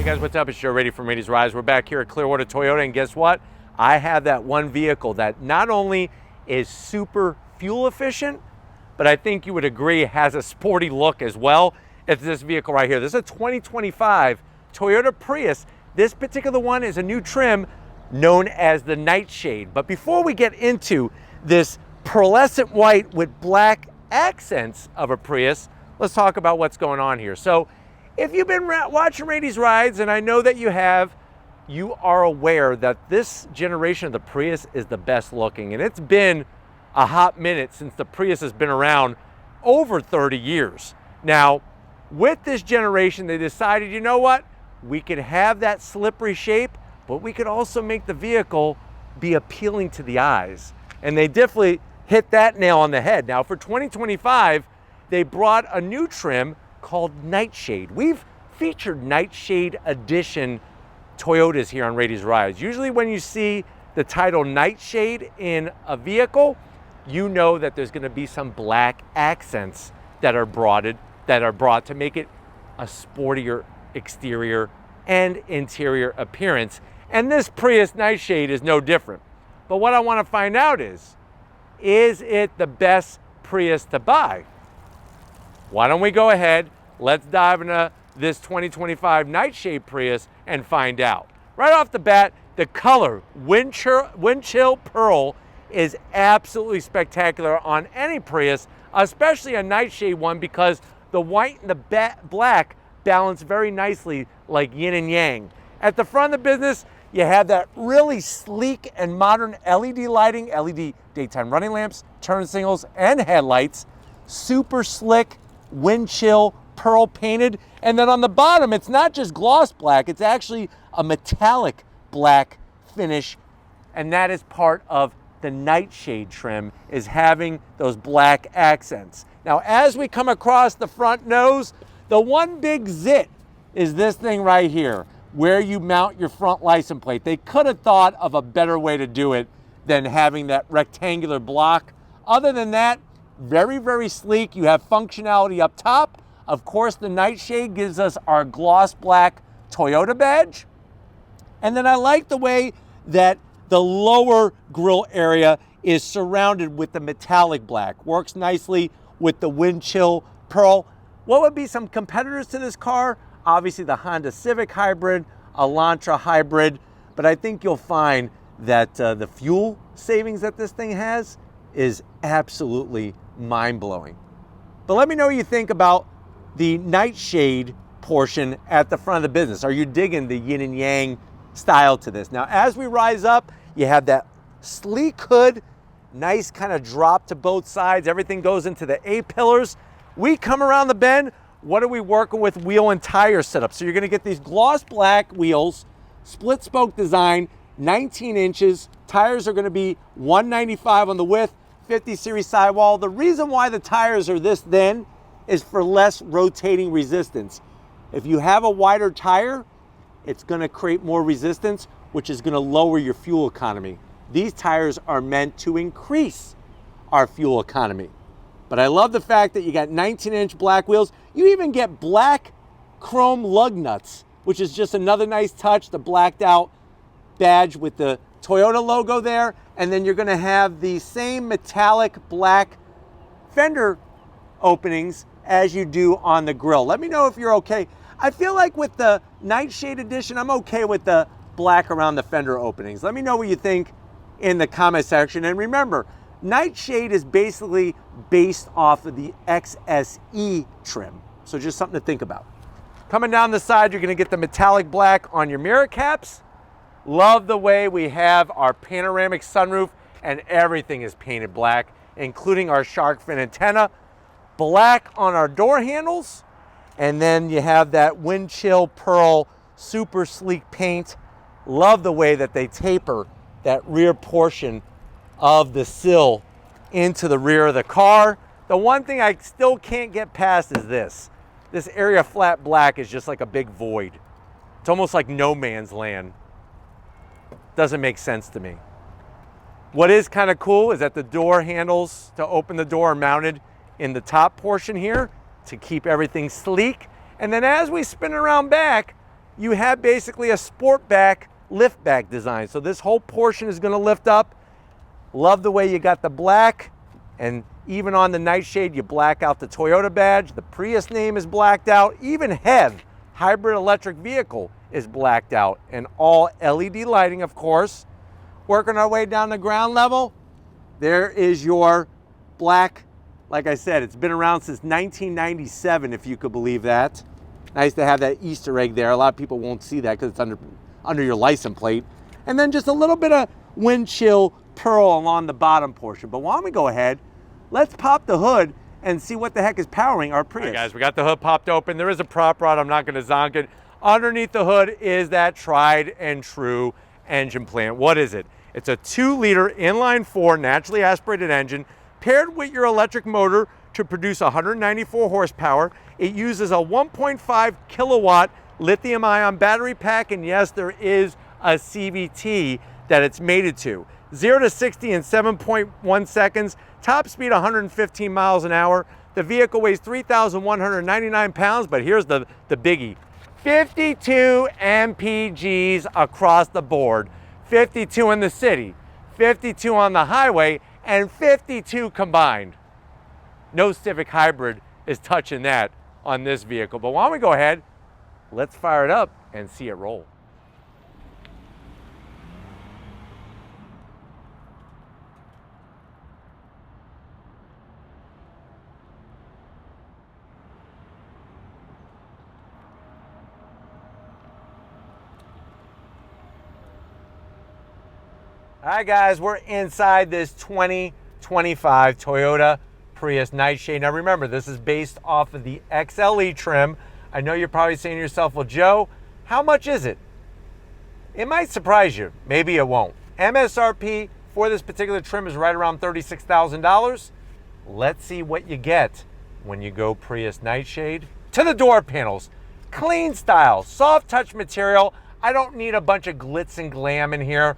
guys, what's up? It's Joe Rady from Rady's Rise. We're back here at Clearwater Toyota, and guess what? I have that one vehicle that not only is super fuel efficient, but I think you would agree has a sporty look as well. It's this vehicle right here. This is a 2025 Toyota Prius. This particular one is a new trim known as the Nightshade. But before we get into this pearlescent white with black accents of a Prius, let's talk about what's going on here. So if you've been watching Rady's Rides, and I know that you have, you are aware that this generation of the Prius is the best looking. And it's been a hot minute since the Prius has been around, over 30 years. Now, with this generation, they decided, you know what? We could have that slippery shape, but we could also make the vehicle be appealing to the eyes. And they definitely hit that nail on the head. Now, for 2025, they brought a new trim called Nightshade. We've featured Nightshade Edition Toyotas here on Rady's Rides. Usually when you see the title Nightshade in a vehicle, you know that there's gonna be some black accents that are brought to make it a sportier exterior and interior appearance. And this Prius Nightshade is no different. But what I wanna find out is it the best Prius to buy? Why don't we go ahead, let's dive into this 2025 Nightshade Prius and find out. Right off the bat, the color, wind chill pearl, is absolutely spectacular on any Prius, especially a Nightshade one, because the white and the black balance very nicely like yin and yang. At the front of the business, you have that really sleek and modern LED lighting, LED daytime running lamps, turn signals, and headlights. Super slick, wind chill, pearl painted. And then on the bottom, it's not just gloss black, it's actually a metallic black finish. And that is part of the Nightshade trim, is having those black accents. Now, as we come across the front nose, the one big zit is this thing right here, where you mount your front license plate. They could have thought of a better way to do it than having that rectangular block. Other than that, very, very sleek. You have functionality up top. Of course, the Nightshade gives us our gloss black Toyota badge. And then I like the way that the lower grille area is surrounded with the metallic black. Works nicely with the wind chill pearl. What would be some competitors to this car? Obviously the Honda Civic Hybrid, Elantra Hybrid, but I think you'll find that the fuel savings that this thing has is absolutely mind-blowing. But let me know what you think about the Nightshade portion at the front of the business. Are you digging the yin and yang style to this? Now, as we rise up, you have that sleek hood, nice kind of drop to both sides. Everything goes into the A-pillars. We come around the bend. What are we working with wheel and tire setup? So you're gonna get these gloss black wheels, split spoke design, 19 inches. Tires are gonna be 195 on the width, 50 series sidewall. The reason why the tires are this thin is for less rotating resistance. If you have a wider tire, it's gonna create more resistance, which is gonna lower your fuel economy. These tires are meant to increase our fuel economy. But I love the fact that you got 19-inch black wheels. You even get black chrome lug nuts, which is just another nice touch, the blacked out badge with the Toyota logo there. And then you're gonna have the same metallic black fender openings as you do on the grille. Let me know if you're okay. I feel like with the Nightshade Edition, I'm okay with the black around the fender openings. Let me know what you think in the comment section. And remember, Nightshade is basically based off of the XSE trim. So just something to think about. Coming down the side, you're gonna get the metallic black on your mirror caps. Love the way we have our panoramic sunroof, and everything is painted black, including our shark fin antenna. Black on our door handles. And then you have that wind chill pearl, super sleek paint. Love the way that they taper that rear portion of the sill into the rear of the car. The one thing I still can't get past is this. This area flat black is just like a big void. It's almost like no man's land. Doesn't make sense to me. What is kind of cool is that the door handles to open the door are mounted in the top portion here to keep everything sleek. And then as we spin around back, you have basically a sportback liftback design. So this whole portion is gonna lift up. Love the way you got the black, and even on the Nightshade, you black out the Toyota badge. The Prius name is blacked out. Even HEV, hybrid electric vehicle, is blacked out. And all LED lighting, of course. Working our way down the ground level, there is your black. Like I said, it's been around since 1997, if you could believe that. Nice to have that Easter egg there. A lot of people won't see that because it's under your license plate. And then just a little bit of wind chill pearl along the bottom portion. But why don't we go ahead, let's pop the hood and see what the heck is powering our Prius. All right, guys, we got the hood popped open. There is a prop rod. I'm not going to zonk it. Underneath the hood is that tried and true engine plant. What is it? It's a 2-liter inline-4 naturally aspirated engine paired with your electric motor to produce 194 horsepower. It uses a 1.5 kilowatt lithium-ion battery pack, and yes, there is a CVT that it's mated to. 0 to 60 in 7.1 seconds, top speed 115 miles an hour. The vehicle weighs 3,199 pounds, but here's the biggie. 52 mpgs across the board. 52 in the city, 52 on the highway, and 52 combined. No Civic Hybrid is touching that on this vehicle. But why don't we go ahead, let's fire it up and see it roll. All right, guys, we're inside this 2025 Toyota Prius Nightshade. Now remember, this is based off of the XLE trim. I know you're probably saying to yourself, well, Joe, how much is it? It might surprise you. Maybe it won't. MSRP for this particular trim is right around $36,000. Let's see what you get when you go Prius Nightshade. To the door panels, clean style, soft touch material. I don't need a bunch of glitz and glam in here.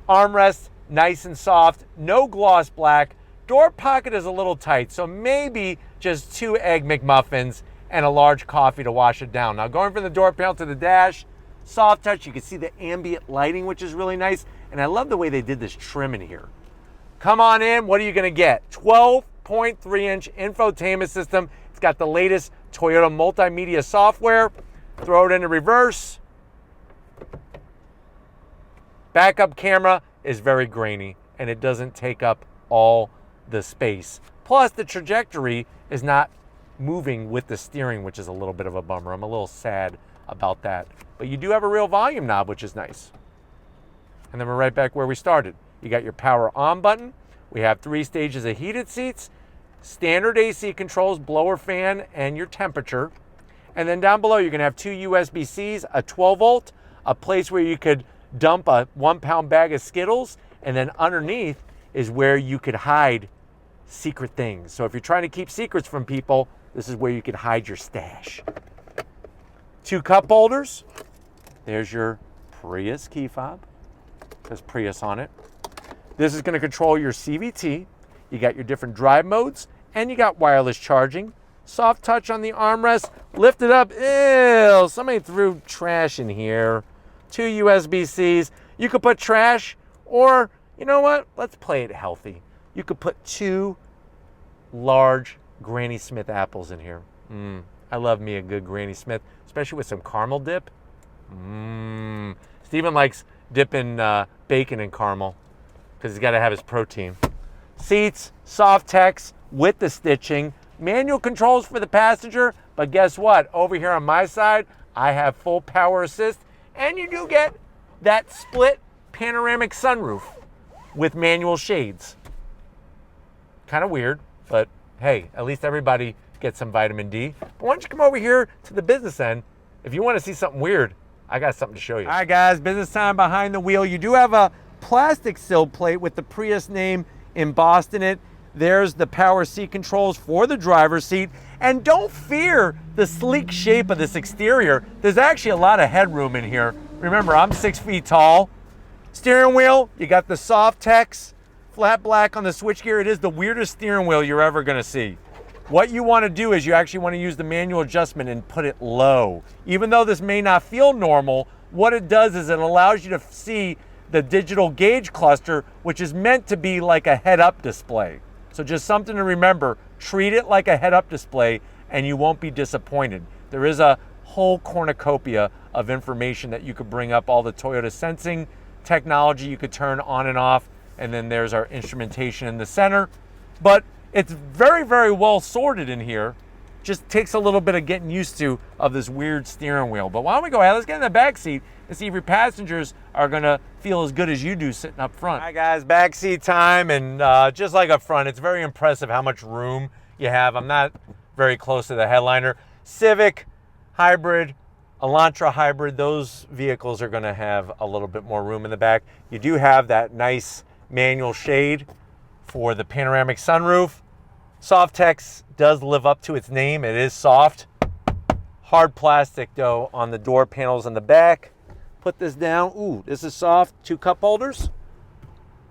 Armrest, nice and soft, no gloss black. Door pocket is a little tight, so maybe just 2 Egg McMuffins and a large coffee to wash it down. Now going from the door panel to the dash, soft touch, you can see the ambient lighting, which is really nice. And I love the way they did this trim in here. Come on in, what are you gonna get? 12.3-inch infotainment system. It's got the latest Toyota multimedia software. Throw it into reverse. Backup camera is very grainy and it doesn't take up all the space. Plus the trajectory is not moving with the steering, which is a little bit of a bummer. I'm a little sad about that. But you do have a real volume knob, which is nice. And then we're right back where we started. You got your power on button. We have 3 stages of heated seats, standard AC controls, blower fan, and your temperature. And then down below, you're gonna have 2 USB-Cs, a 12 volt, a place where you could dump a 1-pound bag of Skittles, and then underneath is where you could hide secret things. So if you're trying to keep secrets from people, this is where you could hide your stash. 2 cup holders. There's your Prius key fob. Says Prius on it. This is going to control your CVT. You got your different drive modes, and you got wireless charging. Soft touch on the armrest. Lift it up. Ew, somebody threw trash in here. 2 USB-Cs. You could put trash, or you know what? Let's play it healthy. You could put 2 large Granny Smith apples in here. I love me a good Granny Smith, especially with some caramel dip. Steven likes dipping bacon in caramel because he's got to have his protein. Seats, soft-tex with the stitching. Manual controls for the passenger, but guess what? Over here on my side, I have full power assist. And you do get that split panoramic sunroof with manual shades. Kind of weird, but hey, at least everybody gets some vitamin D. But why don't you come over here to the business end? If you want to see something weird, I got something to show you. All right, guys, business time behind the wheel. You do have a plastic sill plate with the Prius name embossed in it. There's the power seat controls for the driver's seat. And don't fear the sleek shape of this exterior. There's actually a lot of headroom in here. Remember, I'm 6 feet tall. Steering wheel, you got the soft-tex, flat black on the switchgear. It is the weirdest steering wheel you're ever gonna see. What you want to do is you actually want to use the manual adjustment and put it low. Even though this may not feel normal, what it does is it allows you to see the digital gauge cluster, which is meant to be like a head-up display. So just something to remember, treat it like a head-up display and you won't be disappointed. There is a whole cornucopia of information that you could bring up, all the Toyota sensing technology you could turn on and off, and then there's our instrumentation in the center. But it's very, very well sorted in here. Just takes a little bit of getting used to of this weird steering wheel. But why don't we go ahead, let's get in the back seat and see if your passengers are gonna feel as good as you do sitting up front. All right guys, back seat time, and just like up front, it's very impressive how much room you have. I'm not very close to the headliner. Civic, hybrid, Elantra hybrid, those vehicles are gonna have a little bit more room in the back. You do have that nice manual shade for the panoramic sunroof. Soft-tex does live up to its name. It is soft. Hard plastic though on the door panels in the back. Put this down. Ooh, this is soft. 2 cup holders.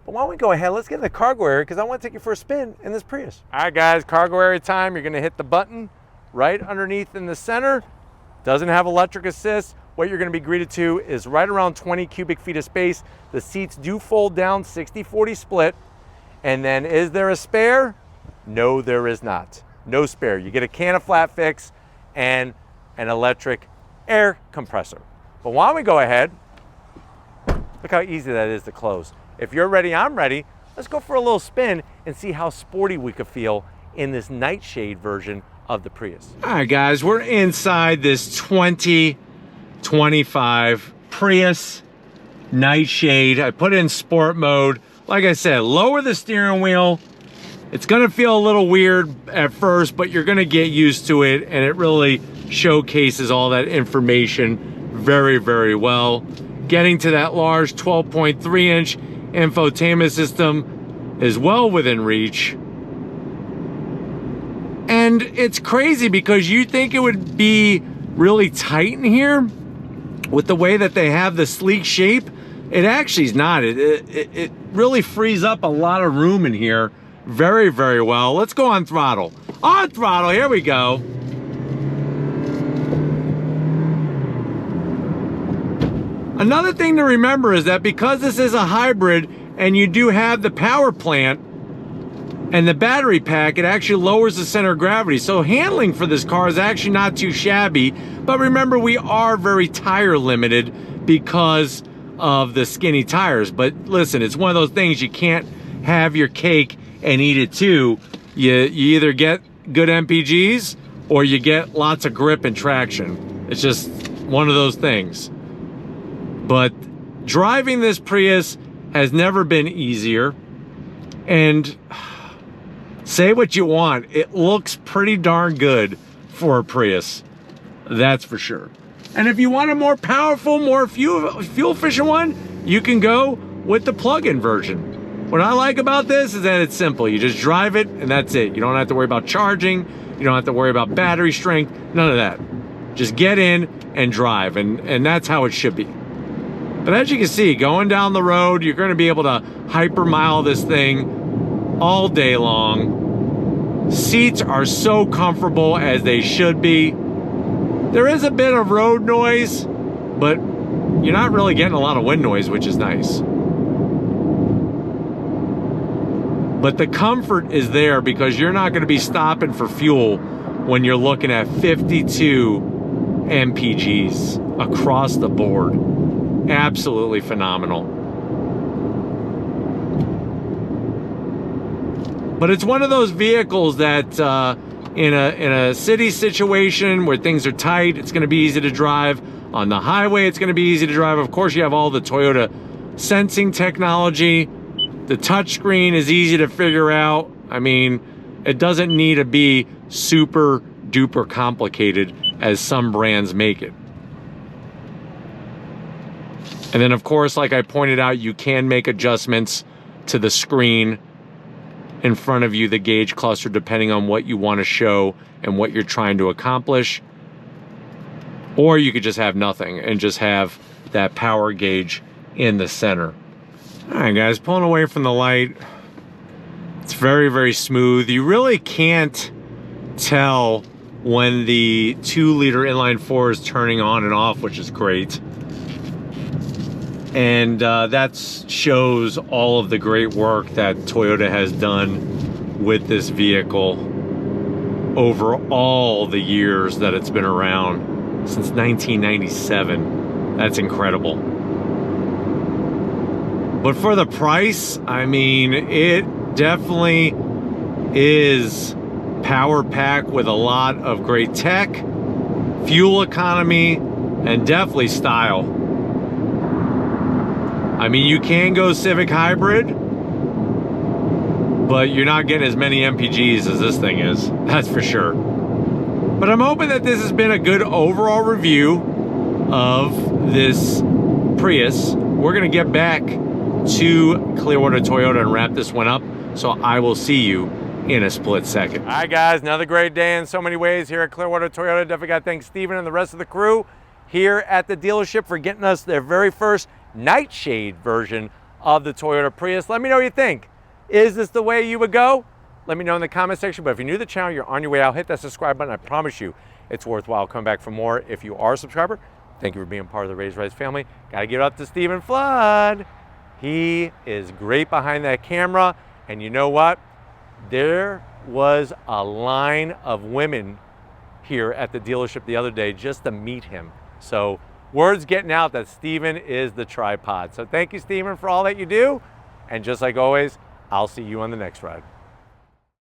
But why don't we go ahead, let's get in the cargo area because I want to take you for a spin in this Prius. All right guys, cargo area time. You're gonna hit the button right underneath in the center. Doesn't have electric assist. What you're gonna be greeted to is right around 20 cubic feet of space. The seats do fold down 60-40 split. And then is there a spare? No, there is not. No spare. You get a can of flat fix and an electric air compressor. But why don't we go ahead? Look how easy that is to close. If you're ready, I'm ready. Let's go for a little spin and see how sporty we could feel in this Nightshade version of the Prius. All right, guys, we're inside this 2025 Prius Nightshade. I put it in sport mode. Like I said, lower the steering wheel. It's gonna feel a little weird at first, but you're gonna get used to it, and it really showcases all that information very, very well. Getting to that large 12.3-inch infotainment system is well within reach. And it's crazy because you think it would be really tight in here with the way that they have the sleek shape. It actually is not. It really frees up a lot of room in here very, very well. Let's go on throttle. On throttle, here we go. Another thing to remember is that because this is a hybrid and you do have the power plant and the battery pack, it actually lowers the center of gravity. So handling for this car is actually not too shabby. But remember, we are very tire limited because of the skinny tires. But listen, it's one of those things you can't have your cake and eat it too. You either get good MPGs or you get lots of grip and traction. It's just one of those things. But driving this Prius has never been easier. And say what you want, it looks pretty darn good for a Prius. That's for sure. And if you want a more powerful, more fuel efficient one, you can go with the plug-in version. What I like about this is that it's simple. You just drive it and that's it. You don't have to worry about charging. You don't have to worry about battery strength, none of that. Just get in and drive, and that's how it should be. But as you can see, going down the road, you're gonna be able to hypermile this thing all day long. Seats are so comfortable as they should be. There is a bit of road noise, but you're not really getting a lot of wind noise, which is nice. But the comfort is there because you're not going to be stopping for fuel when you're looking at 52 MPGs across the board. Absolutely phenomenal. But it's one of those vehicles that in a city situation where things are tight, it's going to be easy to drive. On the highway, it's going to be easy to drive. Of course, you have all the Toyota sensing technology. The touchscreen is easy to figure out. I mean, it doesn't need to be super duper complicated as some brands make it. And then of course, like I pointed out, you can make adjustments to the screen in front of you, the gauge cluster, depending on what you want to show and what you're trying to accomplish. Or you could just have nothing and just have that power gauge in the center. All right, guys, pulling away from the light. It's very, very smooth. You really can't tell when the 2-liter inline-4 is turning on and off, which is great. And that shows all of the great work that Toyota has done with this vehicle over all the years that it's been around, since 1997. That's incredible. But for the price, I mean, it definitely is power pack with a lot of great tech, fuel economy, and definitely style. I mean, you can go Civic Hybrid, but you're not getting as many MPGs as this thing is, that's for sure. But I'm hoping that this has been a good overall review of this Prius. We're gonna get back to Clearwater Toyota and wrap this one up, so I will see you in a split second. All right, guys, another great day in so many ways here at Clearwater Toyota. Definitely got to thank Steven and the rest of the crew here at the dealership for getting us their very first Nightshade version of the Toyota Prius. Let me know what you think. Is this the way you would go? Let me know in the comment section. But if you're new to the channel, you're on your way out, hit that subscribe button. I promise you it's worthwhile. Come back for more. If you are a subscriber, thank you for being part of the Raise Rise family. Got to give it up to Stephen Flood. He is great behind that camera. And you know what? There was a line of women here at the dealership the other day just to meet him. So word's getting out that Steven is the tripod. So thank you, Steven, for all that you do. And just like always, I'll see you on the next ride.